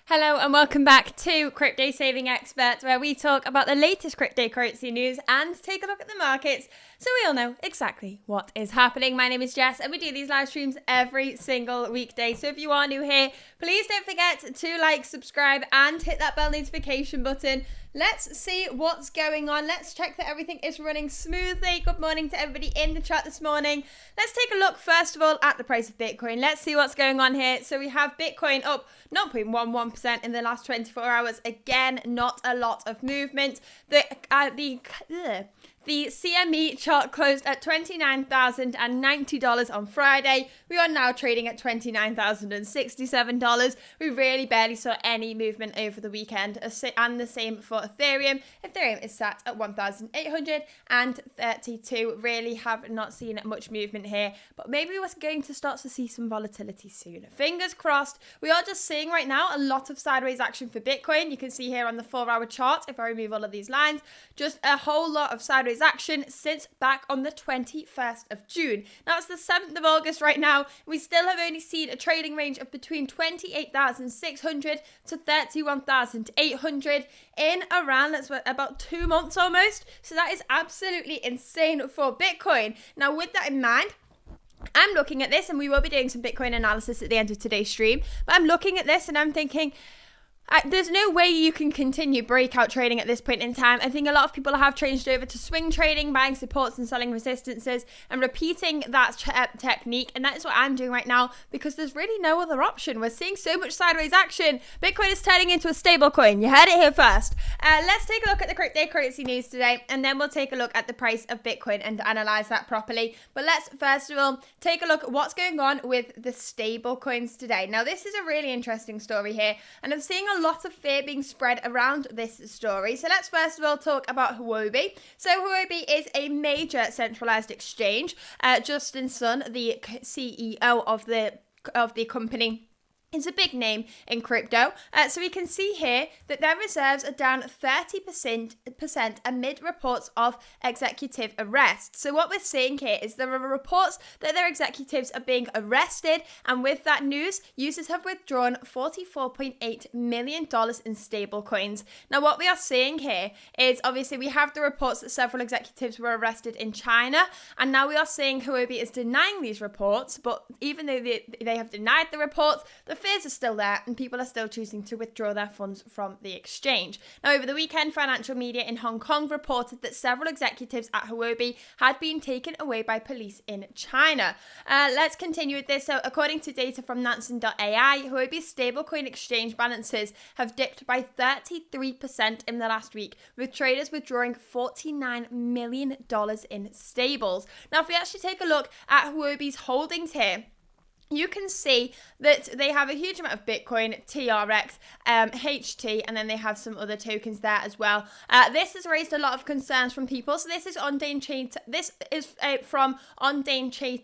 Hello and welcome back to Crypto Saving Experts, where we talk about the latest cryptocurrency news and take a look at the markets so we all know exactly what is happening. My name is Jess and we do these live streams every single weekday. So if you are new here, please don't forget to like, subscribe and hit that bell notification button. Let's see what's going on. Let's check that everything is running smoothly. Good morning to everybody in the chat this morning. Let's take a look first of all at the price of Bitcoin. Let's see what's going on here. So we have Bitcoin up 0.11% in the last 24 hours. Again, not a lot of movement. The CME chart closed at $29,090 on Friday. We are now trading at $29,067. We really barely saw any movement over the weekend, and the same for Ethereum. Ethereum is sat at 1,832. Really have not seen much movement here, but maybe we're going to start to see some volatility soon. Fingers crossed. We are just seeing right now a lot of sideways action for Bitcoin. You can see here on the 4-hour chart, if I remove all of these lines, just a whole lot of sideways action since back on the 21st of June. Now it's the 7th of August right now. We still have only seen a trading range of between 28,600 to 31,800 in around, that's about 2 months almost. So that is absolutely insane for Bitcoin. Now with that in mind, I'm looking at this, and we will be doing some Bitcoin analysis at the end of today's stream, but I'm looking at this and I'm thinking, there's no way you can continue breakout trading at this point in time. I think a lot of people have changed over to swing trading, buying supports and selling resistances and repeating that technique. And that is what I'm doing right now because there's really no other option. We're seeing so much sideways action. Bitcoin is turning into a stablecoin. You heard it here first. Let's take a look at the cryptocurrency news today, and then we'll take a look at the price of Bitcoin and analyze that properly. But let's first of all take a look at what's going on with the stablecoins today. Now, this is a really interesting story here, and I'm seeing a lot of fear being spread around this story. So let's first of all talk about Huobi. So Huobi is a major centralized exchange. Justin Sun, the CEO of the company, is a big name in crypto. So we can see here that their reserves are down 30% amid reports of executive arrests. So what we're seeing here is there are reports that their executives are being arrested, and with that news, users have withdrawn $44.8 million in stablecoins. Now what we are seeing here is obviously we have the reports that several executives were arrested in China, and now we are seeing Huobi is denying these reports, but even though they have denied the reports, the fears are still there and people are still choosing to withdraw their funds from the exchange. Now, over the weekend, financial media in Hong Kong reported that several executives at Huobi had been taken away by police in China. Let's continue with this. So, according to data from Nansen.ai, Huobi's stablecoin exchange balances have dipped by 33% in the last week, with traders withdrawing $49 million in stables. Now, if we actually take a look at Huobi's holdings here, you can see that they have a huge amount of Bitcoin, TRX, HT, and then they have some other tokens there as well. This has raised a lot of concerns from people. So this is on-chain from on-chain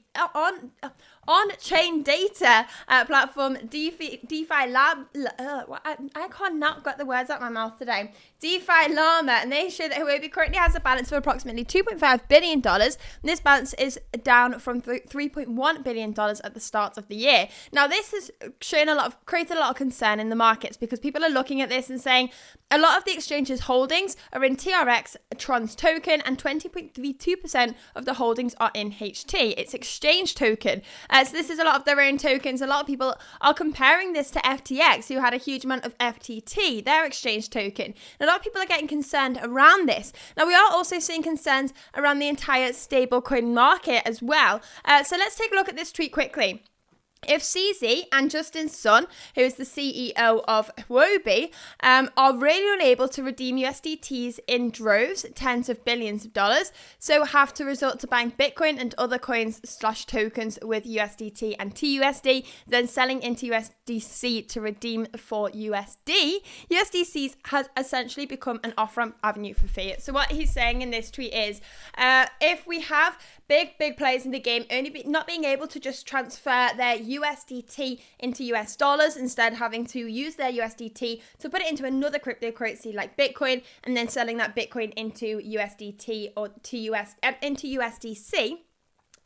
data platform DeFi Lab. I cannot get the words out of my mouth today. DeFi Llama, and they show that Huobi currently has a balance of approximately $2.5 billion. And this balance is down from $3.1 billion at the start of the year. Now, this has created a lot of concern in the markets because people are looking at this and saying a lot of the exchange's holdings are in TRX, Tron's token, and 20.32% of the holdings are in HT, its exchange token. So this is a lot of their own tokens. A lot of people are comparing this to FTX, who had a huge amount of FTT, their exchange token. And a lot of people are getting concerned around this. Now, we are also seeing concerns around the entire stablecoin market as well. So let's take a look at this tweet quickly. If CZ and Justin Sun, who is the CEO of Huobi, are really unable to redeem USDTs in droves, tens of billions of dollars, so have to resort to buying Bitcoin and other coins/tokens with USDT and TUSD, then selling into USDC to redeem for USD, USDC has essentially become an off-ramp avenue for fiat. So what he's saying in this tweet is, if we have big players in the game not being able to just transfer their USDT into US dollars, instead having to use their USDT to put it into another cryptocurrency like Bitcoin, and then selling that Bitcoin into USDT or into USDC,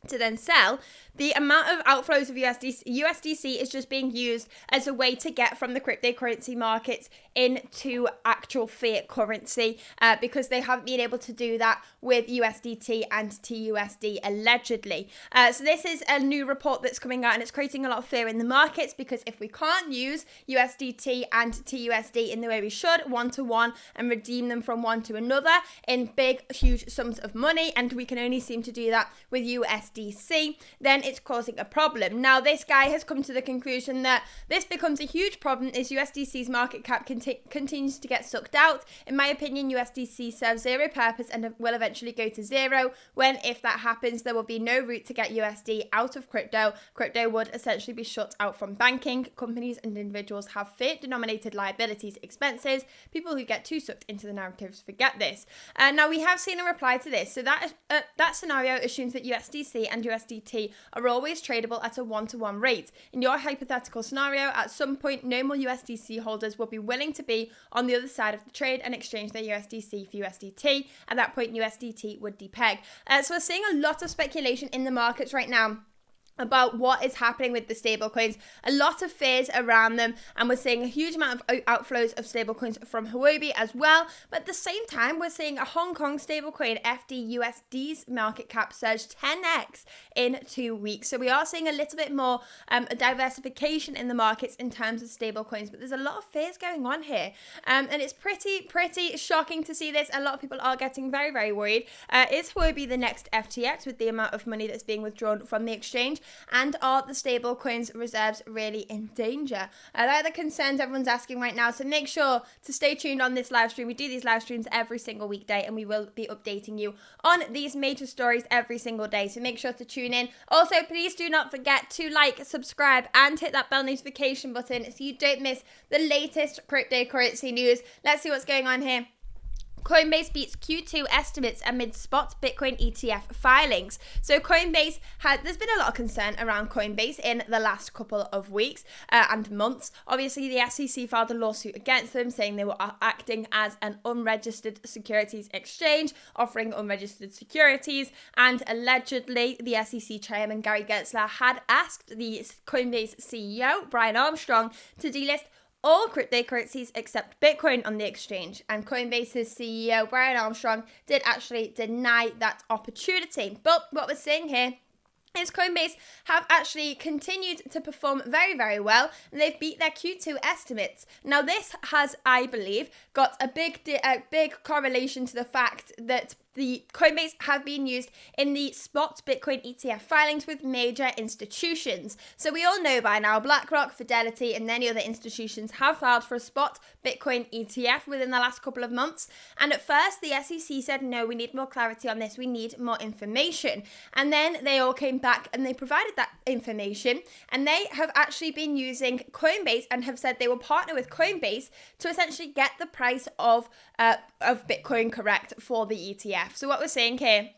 to then sell, the amount of outflows of USDC is just being used as a way to get from the cryptocurrency markets into actual fiat currency because they haven't been able to do that with USDT and TUSD allegedly. So this is a new report that's coming out and it's creating a lot of fear in the markets because if we can't use USDT and TUSD in the way we should, one-to-one, and redeem them from one to another in big, huge sums of money, and we can only seem to do that with USDC, then it's causing a problem. Now, this guy has come to the conclusion that this becomes a huge problem as USDC's market cap continues to get sucked out. In my opinion, USDC serves zero purpose and will eventually go to zero when, if that happens, there will be no route to get USD out of crypto. Crypto would essentially be shut out from banking. Companies and individuals have fiat-denominated liabilities, expenses. People who get too sucked into the narratives forget this. Now, we have seen a reply to this. So that scenario assumes that USDC and USDT are always tradable at a one-to-one rate. In your hypothetical scenario, at some point, no more USDC holders will be willing to be on the other side of the trade and exchange their USDC for USDT. At that point, USDT would depeg. So we're seeing a lot of speculation in the markets right now about what is happening with the stablecoins, a lot of fears around them, and we're seeing a huge amount of outflows of stablecoins from Huobi as well. But at the same time, we're seeing a Hong Kong stablecoin FDUSD's market cap surge 10x in 2 weeks. So we are seeing a little bit more diversification in the markets in terms of stablecoins, but there's a lot of fears going on here, and it's pretty shocking to see this. A lot of people are getting very, very worried. Is Huobi the next FTX with the amount of money that's being withdrawn from the exchange? And are the stablecoins reserves really in danger? They're the concerns everyone's asking right now. So make sure to stay tuned on this live stream. We do these live streams every single weekday and we will be updating you on these major stories every single day. So make sure to tune in. Also, please do not forget to like, subscribe, and hit that bell notification button so you don't miss the latest cryptocurrency news. Let's see what's going on here. Coinbase beats Q2 estimates amid spot Bitcoin ETF filings. So Coinbase there's been a lot of concern around Coinbase in the last couple of weeks and months. Obviously, the SEC filed a lawsuit against them saying they were acting as an unregistered securities exchange, offering unregistered securities. And allegedly, the SEC chairman, Gary Gensler, had asked the Coinbase CEO, Brian Armstrong, to delist all cryptocurrencies except Bitcoin on the exchange. And Coinbase's CEO, Brian Armstrong, did actually deny that opportunity. But what we're seeing here is Coinbase have actually continued to perform very, very well, and they've beat their Q2 estimates. Now, this has, I believe, got a big correlation to the fact that the Coinbase have been used in the spot Bitcoin ETF filings with major institutions. So we all know by now BlackRock, Fidelity, and many other institutions have filed for a spot Bitcoin ETF within the last couple of months. And at first, the SEC said, no, we need more clarity on this. We need more information. And then they all came back and they provided that information. And they have actually been using Coinbase and have said they will partner with Coinbase to essentially get the price of Bitcoin correct for the ETF. So what we're saying here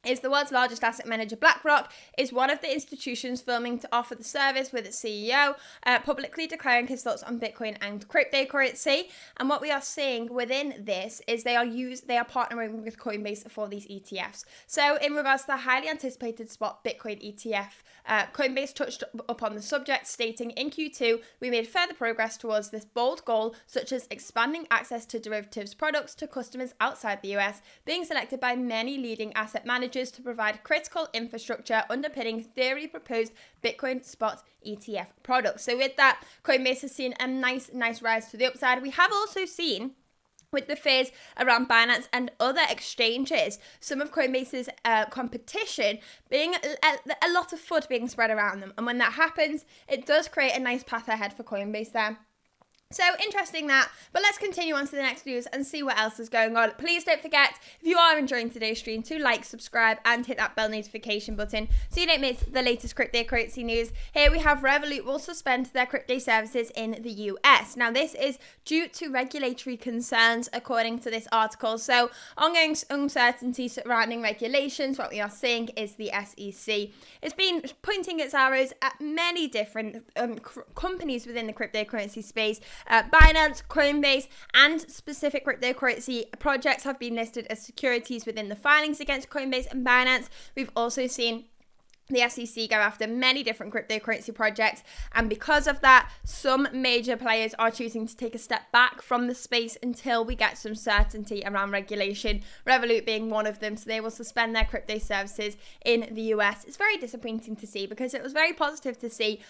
is the world's largest asset manager, BlackRock, is one of the institutions filming to offer the service, with its CEO publicly declaring his thoughts on Bitcoin and cryptocurrency. And what we are seeing within this is they are partnering with Coinbase for these ETFs. So in regards to the highly anticipated spot Bitcoin ETF, Coinbase touched upon the subject, stating, in Q2, we made further progress towards this bold goal, such as expanding access to derivatives products to customers outside the US, being selected by many leading asset managers to provide critical infrastructure underpinning theory proposed Bitcoin spot ETF products. So with that, Coinbase has seen a nice rise to the upside. We have also seen, with the fears around Binance and other exchanges, some of Coinbase's competition being a lot of FUD being spread around them. And when that happens, it does create a nice path ahead for Coinbase there. So interesting that, but let's continue on to the next news and see what else is going on. Please don't forget, if you are enjoying today's stream, to like, subscribe, and hit that bell notification button so you don't miss the latest cryptocurrency news. Here we have Revolut will suspend their crypto services in the US. Now, this is due to regulatory concerns, according to this article. So, ongoing uncertainty surrounding regulations. What we are seeing is the SEC has been pointing its arrows at many different companies within the cryptocurrency space. Binance, Coinbase, and specific cryptocurrency projects have been listed as securities within the filings against Coinbase and Binance. We've also seen The SEC go after many different cryptocurrency projects, and because of that, some major players are choosing to take a step back from the space until we get some certainty around regulation, Revolut being one of them. So they will suspend their crypto services in the US. It's very disappointing to see, because it was very positive to see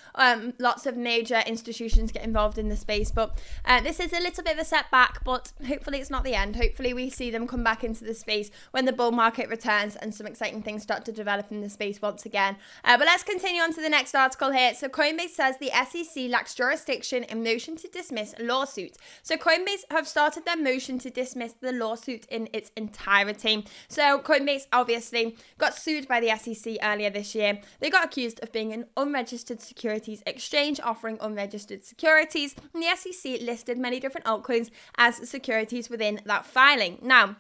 lots of major institutions get involved in the space, but this is a little bit of a setback, but hopefully it's not the end. Hopefully we see them come back into the space when the bull market returns and some exciting things start to develop in the space once again. But let's continue on to the next article here. So Coinbase says the SEC lacks jurisdiction in motion to dismiss lawsuit. So Coinbase have started their motion to dismiss the lawsuit in its entirety. So Coinbase obviously got sued by the SEC earlier this year. They got accused of being an unregistered securities exchange offering unregistered securities, and the SEC listed many different altcoins as securities within that filing. Now,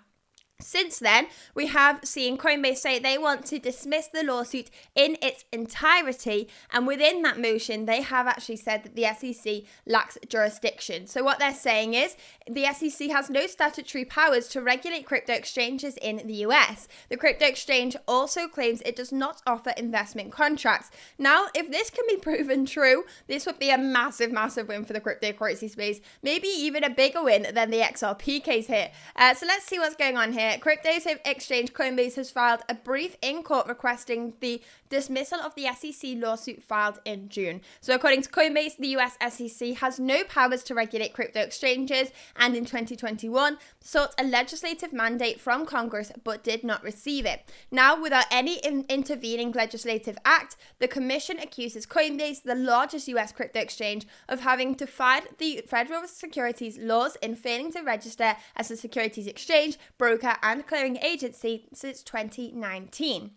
since then, we have seen Coinbase say they want to dismiss the lawsuit in its entirety, and within that motion, they have actually said that the SEC lacks jurisdiction. So what they're saying is the SEC has no statutory powers to regulate crypto exchanges in the US. The crypto exchange also claims it does not offer investment contracts. Now, if this can be proven true, this would be a massive, massive win for the cryptocurrency space, maybe even a bigger win than the XRP case here. So let's see what's going on here. Crypto exchange Coinbase has filed a brief in court requesting the dismissal of the SEC lawsuit filed in June. So according to Coinbase, the US SEC has no powers to regulate crypto exchanges, and in 2021 sought a legislative mandate from Congress but did not receive it. Now, without any intervening legislative act, the commission accuses Coinbase, the largest US crypto exchange, of having defied the federal securities laws in failing to register as a securities exchange, broker, and clearing agency since 2019.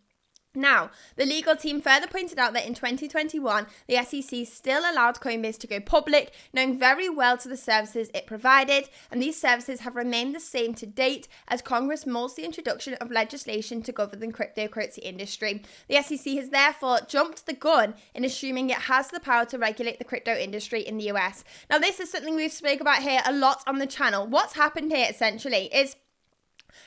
Now, the legal team further pointed out that in 2021, the SEC still allowed Coinbase to go public, knowing very well to the services it provided, and these services have remained the same to date as Congress molds the introduction of legislation to govern the cryptocurrency industry. The SEC has therefore jumped the gun in assuming it has the power to regulate the crypto industry in the US. Now, this is something we've spoken about here a lot on the channel. What's happened here essentially is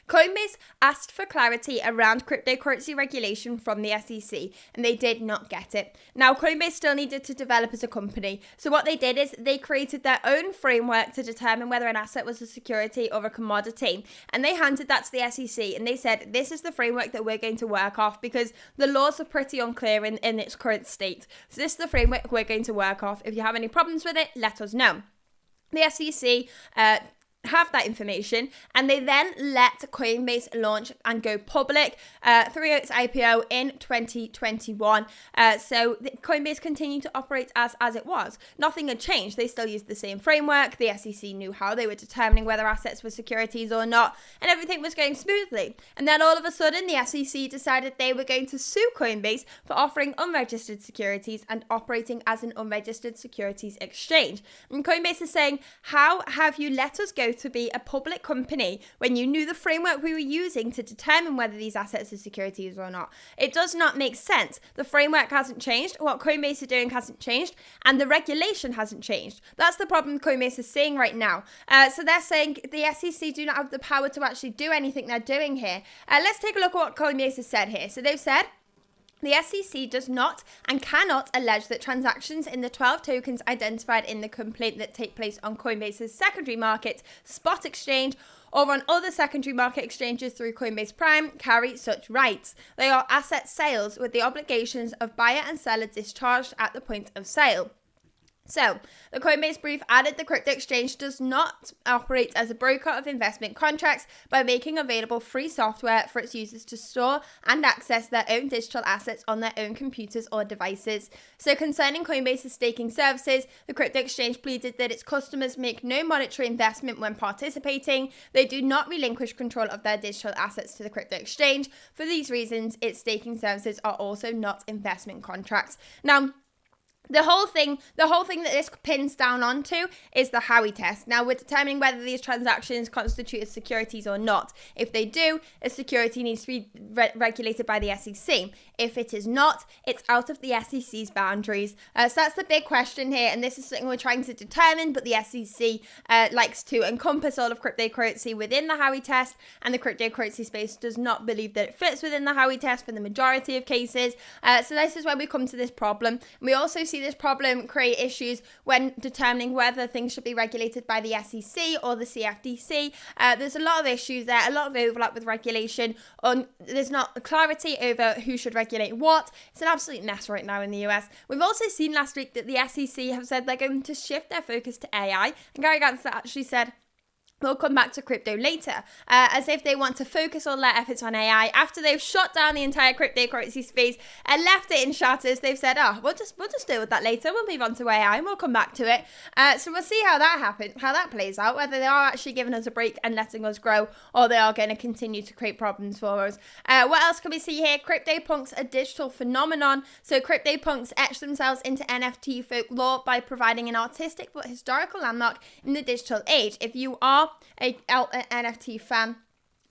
Coinbase asked for clarity around cryptocurrency regulation from the SEC, and they did not get it. Now, Coinbase still needed to develop as a company, so what they did is they created their own framework to determine whether an asset was a security or a commodity, and they handed that to the SEC, and they said, this is the framework that we're going to work off because the laws are pretty unclear in its current state. So this is the framework we're going to work off. If you have any problems with it, let us know. The SEC have that information, and they then let Coinbase launch and go public through its IPO in 2021. So Coinbase continued to operate as it was. Nothing had changed. They still used the same framework. The SEC knew how they were determining whether assets were securities or not, and everything was going smoothly. And then all of a sudden, the SEC decided they were going to sue Coinbase for offering unregistered securities and operating as an unregistered securities exchange. And Coinbase is saying, how have you let us go to be a public company when you knew the framework we were using to determine whether these assets are securities or not? It does not make sense. The framework hasn't changed, what Coinbase are doing hasn't changed, and the regulation hasn't changed. That's the problem Coinbase is seeing right now. So they're saying the SEC do not have the power to actually do anything they're doing here. Let's take a look at what Coinbase has said here. So they've said, the SEC does not and cannot allege that transactions in the 12 tokens identified in the complaint that take place on Coinbase's secondary market, spot exchange, or on other secondary market exchanges through Coinbase Prime carry such rights. They are asset sales with the obligations of buyer and seller discharged at the point of sale. So, the Coinbase brief added the crypto exchange does not operate as a broker of investment contracts by making available free software for its users to store and access their own digital assets on their own computers or devices. So, concerning Coinbase's staking services, the crypto exchange pleaded that its customers make no monetary investment when participating. They do not relinquish control of their digital assets to the crypto exchange. For these reasons, its staking services are also not investment contracts. Now, The whole thing that this pins down onto is the Howey test. Now, we're determining whether these transactions constitute as securities or not. If they do, a security needs to be regulated by the SEC. If it is not, it's out of the SEC's boundaries. So that's the big question here, and this is something we're trying to determine, but the SEC likes to encompass all of cryptocurrency within the Howey test, and the cryptocurrency space does not believe that it fits within the Howey test for the majority of cases. So this is where we come to this problem. We also see this problem create issues when determining whether things should be regulated by the SEC or the CFTC. There's a lot of issues there, a lot of overlap with regulation. There's not clarity over who should regulate what. It's an absolute mess right now in the US. We've also seen last week that the SEC have said they're going to shift their focus to AI, and Gary Gensler actually said, we'll come back to crypto later, as if they want to focus all their efforts on AI. After they've shut down the entire cryptocurrency space and left it in shatters, they've said, we'll just deal with that later. We'll move on to AI and we'll come back to it. So we'll see how that happens, how that plays out, whether they are actually giving us a break and letting us grow, or they are going to continue to create problems for us. What else can we see here? CryptoPunks, a digital phenomenon. So CryptoPunks etch themselves into NFT folklore by providing an artistic but historical landmark in the digital age. If you are an NFT fan,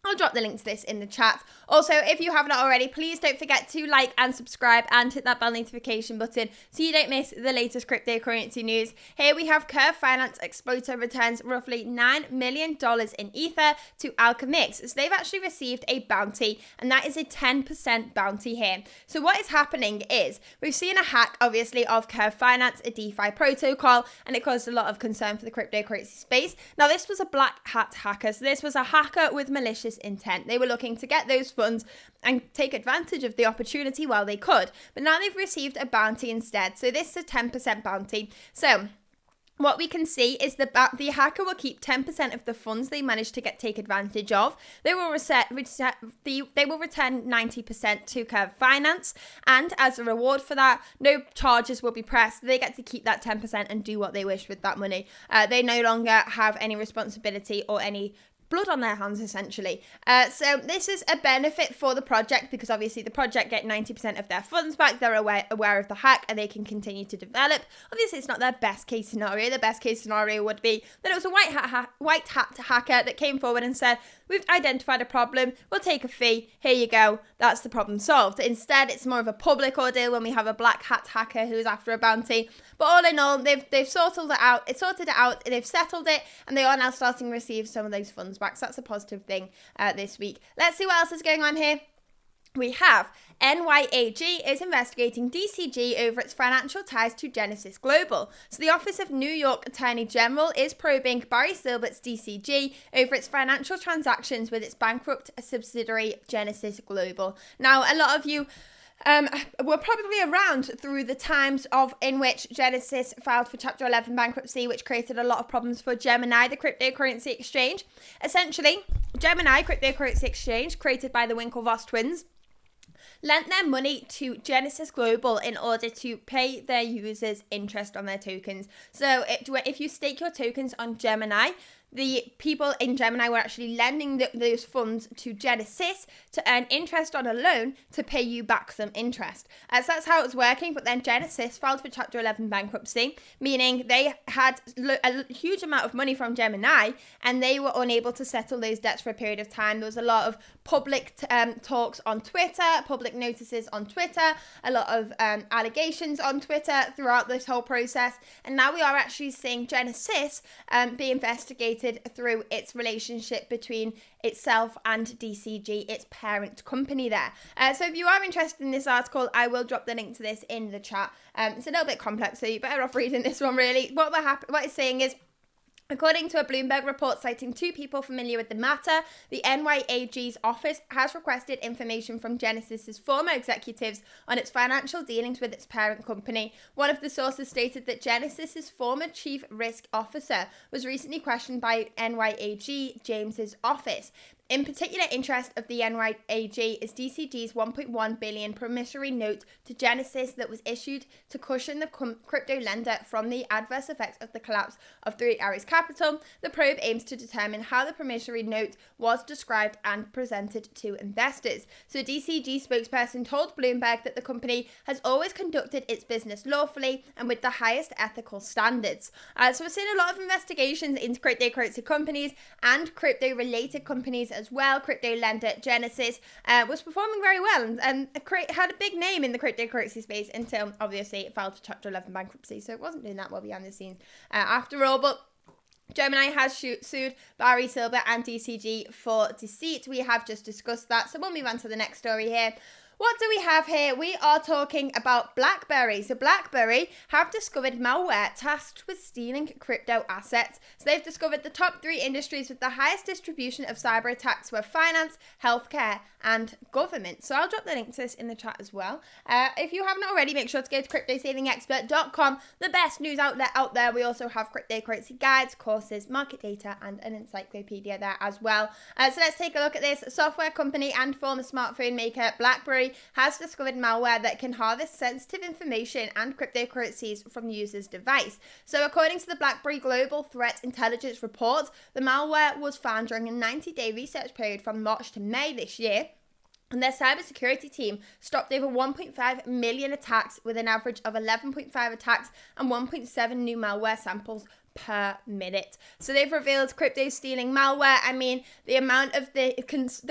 I'll drop the link to this in the chat. Also, if you haven't already, please don't forget to like and subscribe and hit that bell notification button so you don't miss the latest cryptocurrency news. Here we have Curve Finance Exploiter returns roughly $9 million in Ether to Alchemix. So they've actually received a bounty, and that is a 10% bounty here. So what is happening is we've seen a hack, obviously, of Curve Finance, a DeFi protocol, and it caused a lot of concern for the cryptocurrency space. Now, this was a black hat hacker. So this was a hacker with malicious intent. They were looking to get those funds and take advantage of the opportunity while they could, but now they've received a bounty instead. So this is a 10% bounty. So what we can see is the hacker will keep 10% of the funds they managed to take advantage of. They will return 90% to Curve Finance, and as a reward for that, no charges will be pressed. They get to keep that 10% and do what they wish with that money. They no longer have any responsibility or any blood on their hands, essentially. So this is a benefit for the project, because obviously the project get 90% of their funds back. They're aware of the hack and they can continue to develop. Obviously, it's not their best case scenario. The best case scenario would be that it was a white hat hacker that came forward and said, we've identified a problem, we'll take a fee, here you go, that's the problem solved. Instead, it's more of a public ordeal when we have a black hat hacker who's after a bounty. But all in all, they've sorted it out, they've settled it, and they are now starting to receive some of those funds back. So that's a positive thing this week. Let's see what else is going on here. We have NYAG is investigating DCG over its financial ties to Genesis Global. So the Office of New York Attorney General is probing Barry Silbert's DCG over its financial transactions with its bankrupt subsidiary Genesis Global. Now, a lot of you were probably around through the times in which Genesis filed for Chapter 11 bankruptcy, which created a lot of problems for Gemini, the cryptocurrency exchange. Essentially, Gemini, cryptocurrency exchange, created by the Winklevoss twins, lent their money to Genesis Global in order to pay their users interest on their tokens. So if you stake your tokens on Gemini, the people in Gemini were actually lending those funds to Genesis to earn interest on a loan to pay you back some interest. So that's how it was working. But then Genesis filed for Chapter 11 bankruptcy, meaning they had a huge amount of money from Gemini and they were unable to settle those debts for a period of time. There was a lot of public talks on Twitter, public notices on Twitter, a lot of allegations on Twitter throughout this whole process. And now we are actually seeing Genesis be investigated through its relationship between itself and DCG, its parent company there. So if you are interested in this article, I will drop the link to this in the chat. It's a little bit complex, so you're better off reading this one, really. What it's saying is, according to a Bloomberg report citing two people familiar with the matter, the NYAG's office has requested information from Genesis's former executives on its financial dealings with its parent company. One of the sources stated that Genesis's former chief risk officer was recently questioned by NYAG James's office. In particular interest of the NYAG is DCG's 1.1 billion promissory note to Genesis that was issued to cushion the crypto lender from the adverse effects of the collapse of Three Arrows Capital. The probe aims to determine how the promissory note was described and presented to investors. So a DCG spokesperson told Bloomberg that the company has always conducted its business lawfully and with the highest ethical standards. So we're seeing a lot of investigations into cryptocurrency companies and crypto-related companies as well. Crypto lender Genesis was performing very well and had a big name in the cryptocurrency space until obviously it filed for Chapter 11 bankruptcy. So it wasn't doing that well behind the scenes after all. But Gemini has sued Barry Silver and DCG for deceit. We have just discussed that. So we'll move on to the next story here. What do we have here? We are talking about BlackBerry. So BlackBerry have discovered malware tasked with stealing crypto assets. So they've discovered the top 3 industries with the highest distribution of cyber attacks were finance, healthcare, and government. So I'll drop the link to this in the chat as well. If you haven't already, make sure to go to cryptosavingexpert.com, the best news outlet out there. We also have cryptocurrency guides, courses, market data, and an encyclopedia there as well. So let's take a look at this. Software company and former smartphone maker BlackBerry has discovered malware that can harvest sensitive information and cryptocurrencies from the user's device. So according to the BlackBerry Global Threat Intelligence Report, the malware was found during a 90-day research period from March to May this year. And their cybersecurity team stopped over 1.5 million attacks with an average of 11.5 attacks and 1.7 new malware samples per minute. So they've revealed crypto stealing malware. I mean, the amount of the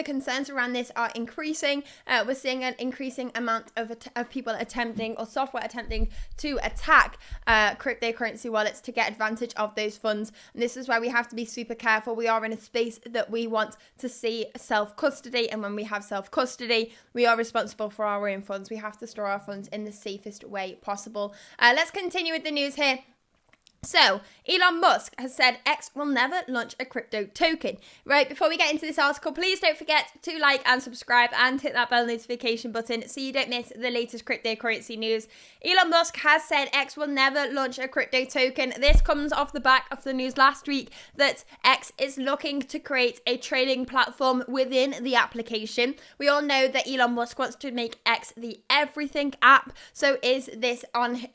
concerns around this are increasing. We're seeing an increasing amount of people attempting or software attempting to attack cryptocurrency wallets to get advantage of those funds. And this is why we have to be super careful. We are in a space that we want to see self-custody. And when we have self-custody, we are responsible for our own funds. We have to store our funds in the safest way possible. Let's continue with the news here. So, Elon Musk has said X will never launch a crypto token. Right, before we get into this article, please don't forget to like and subscribe and hit that bell notification button so you don't miss the latest cryptocurrency news. Elon Musk has said X will never launch a crypto token. This comes off the back of the news last week that X is looking to create a trading platform within the application. We all know that Elon Musk wants to make X the everything app. So is this on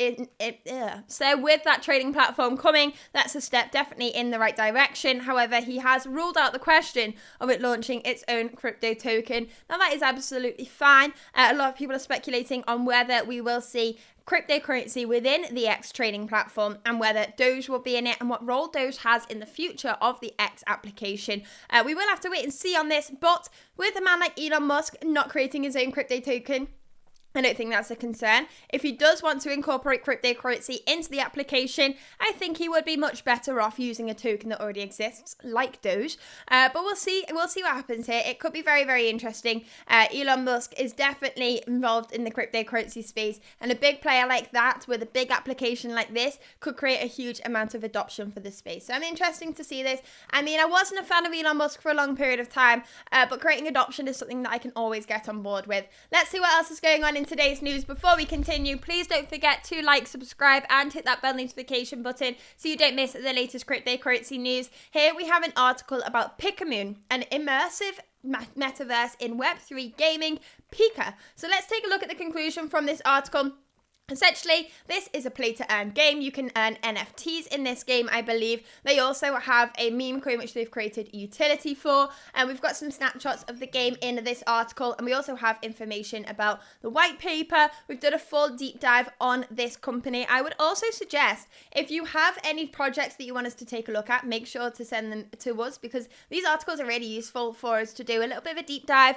So with that trading platform coming, that's a step definitely in the right direction. However, he has ruled out the question of it launching its own crypto token. Now that is absolutely fine. A lot of people are speculating on whether we will see cryptocurrency within the X trading platform and whether Doge will be in it and what role Doge has in the future of the X application. We will have to wait and see on this, but with a man like Elon Musk not creating his own crypto token, I don't think that's a concern. If he does want to incorporate cryptocurrency into the application, I think he would be much better off using a token that already exists, like Doge. But we'll see what happens here. It could be very, very interesting. Elon Musk is definitely involved in the cryptocurrency space, and a big player like that with a big application like this could create a huge amount of adoption for the space. So I'm interested to see this. I mean, I wasn't a fan of Elon Musk for a long period of time, but creating adoption is something that I can always get on board with. Let's see what else is going on in today's news. Before we continue, please don't forget to like, subscribe, and hit that bell notification button so you don't miss the latest cryptocurrency news. Here we have an article about Pikamoon, an immersive metaverse in Web3 gaming, Pika. So let's take a look at the conclusion from this article. Essentially, this is a play-to-earn game. You can earn NFTs in this game, I believe. They also have a meme coin which they've created utility for. And we've got some snapshots of the game in this article. And we also have information about the white paper. We've done a full deep dive on this company. I would also suggest, if you have any projects that you want us to take a look at, make sure to send them to us, because these articles are really useful for us to do a little bit of a deep dive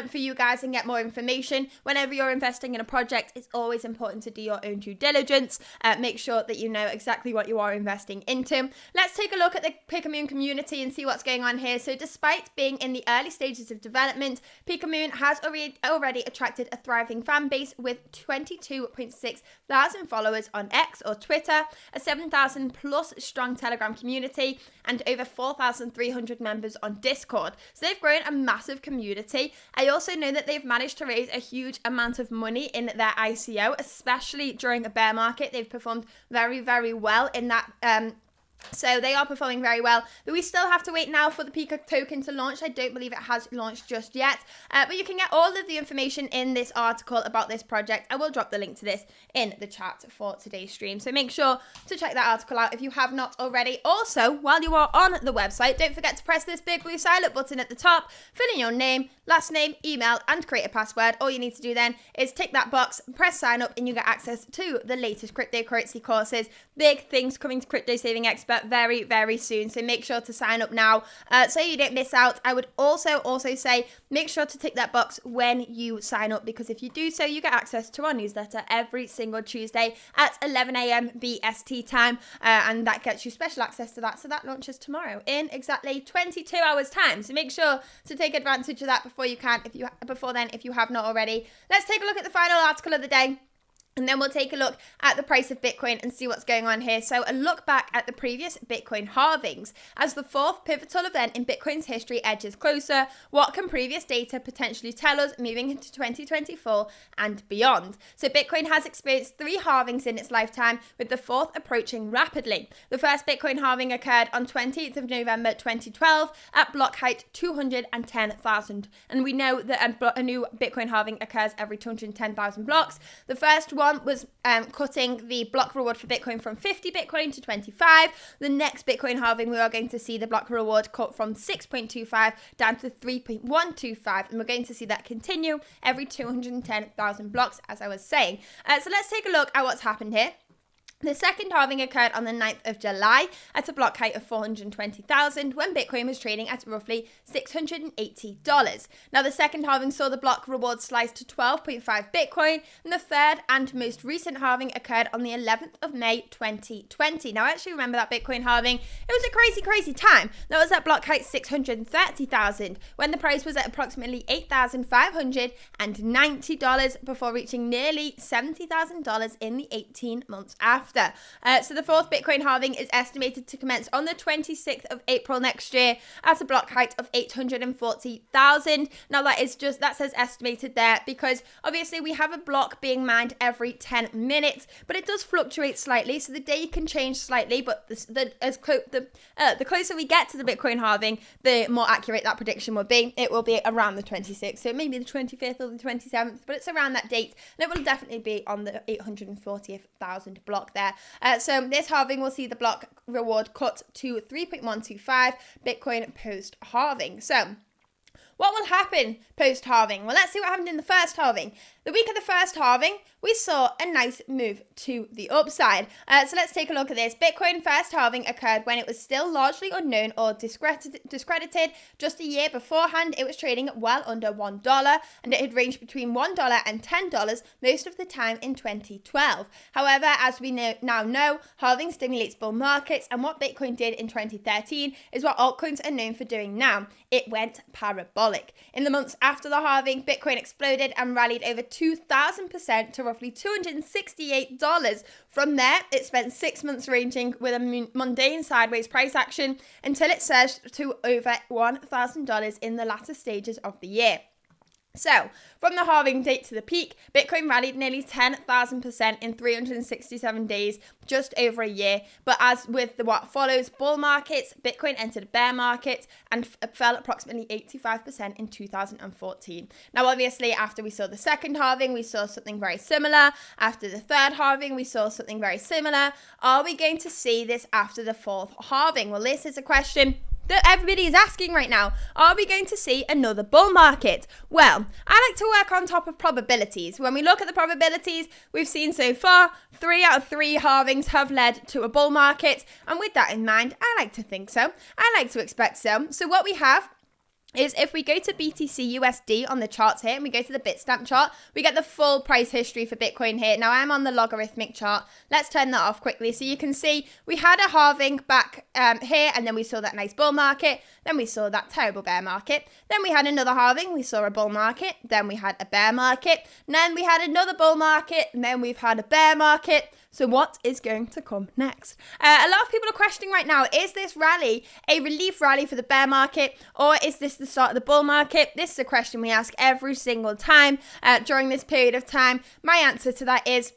for you guys and get more information. Whenever you're investing in a project, it's always important to do your own due diligence. Make sure that you know exactly what you are investing into. Let's take a look at the Pikamoon community and see what's going on here. So despite being in the early stages of development, Pikamoon has already attracted a thriving fan base with 22.6 thousand followers on X or Twitter, a 7,000 plus strong Telegram community, and over 4,300 members on Discord. So they've grown a massive community. I also know that they've managed to raise a huge amount of money in their ICO, especially during a bear market. They've performed very, very well in that So they are performing very well, but we still have to wait now for the Peacock token to launch. I don't believe it has launched just yet, but you can get all of the information in this article about this project. I will drop the link to this in the chat for today's stream, so make sure to check that article out if you have not already. Also, while you are on the website, don't forget to press this big blue sign up button at the top, fill in your name, last name, email, and create a password. All you need to do then is tick that box, press sign up, and you get access to the latest cryptocurrency courses. Big things coming to Crypto Saving Expert very, very soon, so make sure to sign up now so you don't miss out. I would also say make sure to tick that box when you sign up, because if you do so, you get access to our newsletter every single Tuesday at 11 a.m. BST time, and that gets you special access to that. So that launches tomorrow in exactly 22 hours time, so make sure to take advantage of that before then if you have not already. Let's take a look at the final article of the day, and then we'll take a look at the price of Bitcoin and see what's going on here. So a look back at the previous Bitcoin halvings. As the fourth pivotal event in Bitcoin's history edges closer, what can previous data potentially tell us moving into 2024 and beyond? So Bitcoin has experienced 3 halvings in its lifetime, with the fourth approaching rapidly. The first Bitcoin halving occurred on 20th of November 2012 at block height 210,000. And we know that a new Bitcoin halving occurs every 210,000 blocks. The first one was cutting the block reward for Bitcoin from 50 Bitcoin to 25. The next Bitcoin halving, we are going to see the block reward cut from 6.25 down to 3.125, and we're going to see that continue every 210,000 blocks, as I was saying. So let's take a look at what's happened here. The second halving occurred on the 9th of July at a block height of 420,000 when Bitcoin was trading at roughly $680. Now, the second halving saw the block reward slice to 12.5 Bitcoin, and the third and most recent halving occurred on the 11th of May 2020. Now, I actually remember that Bitcoin halving. It was a crazy time. That was at block height 630,000 when the price was at approximately $8,590 before reaching nearly $70,000 in the 18 months after. So the fourth Bitcoin halving is estimated to commence on the 26th of April next year at a block height of 840,000. Now that says estimated there because obviously we have a block being mined every 10 minutes, but it does fluctuate slightly, so the day can change slightly, but the closer we get to the Bitcoin halving, the more accurate that prediction will be. It will be around the 26th, so maybe the 25th or the 27th, but it's around that date, and it will definitely be on the 840,000 block there. So this halving will see the block reward cut to 3.125 Bitcoin post halving. So what will happen post halving? Well, let's see what happened in the first halving. The week of the first halving, we saw a nice move to the upside. So let's take a look at this. Bitcoin first halving occurred when it was still largely unknown or discredited. Just a year beforehand, it was trading at well under $1, and it had ranged between $1 and $10 most of the time in 2012. However, as we now know, halving stimulates bull markets, and what Bitcoin did in 2013 is what altcoins are known for doing now. It went parabolic. In the months after the halving, Bitcoin exploded and rallied over 2,000% to roughly $268. From there, it spent 6 months ranging with a mundane sideways price action until it surged to over $1,000 in the latter stages of the year. So, from the halving date to the peak, Bitcoin rallied nearly 10,000% in 367 days, just over a year. But as with what follows bull markets, Bitcoin entered a bear market and fell approximately 85% in 2014. Now, obviously, after we saw the second halving, we saw something very similar. After the third halving, we saw something very similar. Are we going to see this after the fourth halving? Well, this is a question that everybody is asking right now. Are we going to see another bull market? Well, I like to work on top of probabilities. When we look at the probabilities we've seen so far, 3 out of 3 halvings have led to a bull market. And with that in mind, I like to think so. I like to expect so. So what we have is if we go to BTC USD on the charts here and we go to the Bitstamp chart, we get the full price history for Bitcoin here. Now I'm on the logarithmic chart. Let's turn that off quickly so you can see we had a halving back here, and then we saw that nice bull market. Then we saw that terrible bear market. Then we had another halving. We saw a bull market. Then we had a bear market. And then we had another bull market. And then we've had a bear market. So what is going to come next? A lot of people are questioning right now, is this rally a relief rally for the bear market, or is this the start of the bull market? This is a question we ask every single time during this period of time. My answer to that is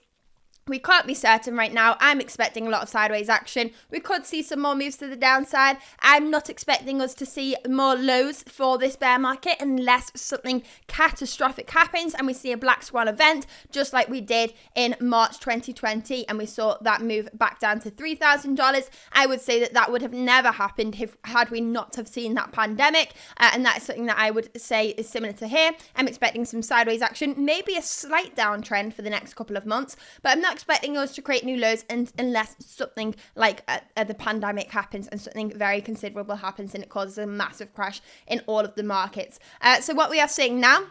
We can't be certain right now. I'm expecting a lot of sideways action. We could see some more moves to the downside. I'm not expecting us to see more lows for this bear market unless something catastrophic happens and we see a black swan event, just like we did in March 2020, and we saw that move back down to $3,000. I would say that would have never happened had we not have seen that pandemic, and that is something that I would say is similar to here. I'm expecting some sideways action, maybe a slight downtrend for the next couple of months, but I'm not expecting us to create new lows unless something like the pandemic happens and something very considerable happens and it causes a massive crash in all of the markets. So what we are seeing now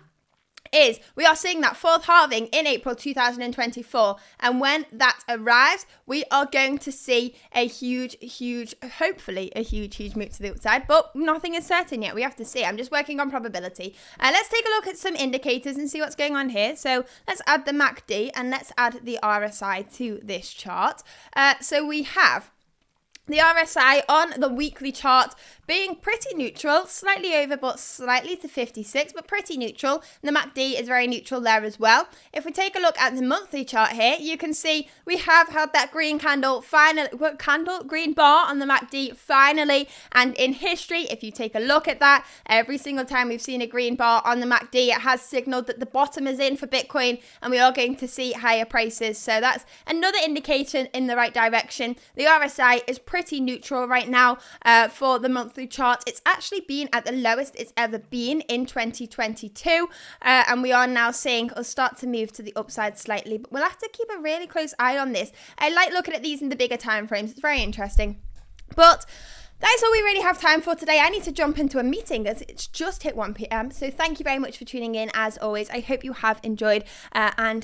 is we are seeing that fourth halving in April 2024, and when that arrives, we are going to see a hopefully a huge move to the upside, but nothing is certain yet. We have to see. I'm just working on probability. Let's take a look at some indicators and see what's going on here. So let's add the MACD and let's add the RSI to this chart. So we have the RSI on the weekly chart being pretty neutral, slightly over but slightly to 56, but pretty neutral. And the MACD is very neutral there as well. If we take a look at the monthly chart here, you can see we have had that green green bar on the MACD finally. And in history, if you take a look at that, every single time we've seen a green bar on the MACD, it has signaled that the bottom is in for Bitcoin and we are going to see higher prices. So that's another indication in the right direction. The RSI is pretty neutral right now for the monthly chart. It's actually been at the lowest it's ever been in 2022, and we are now seeing us start to move to the upside slightly, but we'll have to keep a really close eye on this. I like looking at these in the bigger time frames. It's very interesting. But that is all we really have time for today. I need to jump into a meeting as it's just hit 1 p.m. So thank you very much for tuning in as always. I hope you have enjoyed and